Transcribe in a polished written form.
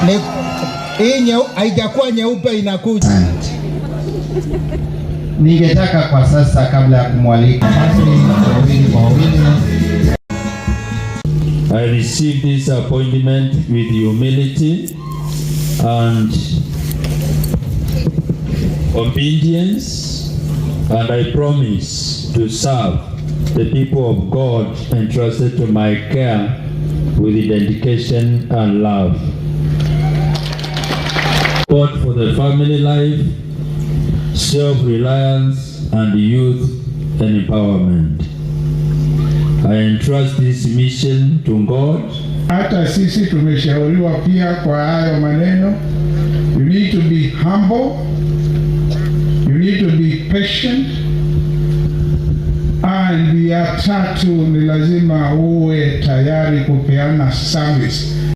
Hii haijakuwa nyeupe, inakuja. Ningetaka kwa sasa, kabla ya kumwalika wawili kwa wawili, I received this appointment with humility and obedience, and I promise to serve the people of God entrusted to my care with dedication and love. Support for the family life, self-reliance, and youth empowerment. I entrust this mission to God. Hata sisi tumeshauriwa pia kwa hayo maneno. You need to be humble. You need to be patient. And ya tatu ni lazima uwe tayari kupeana service.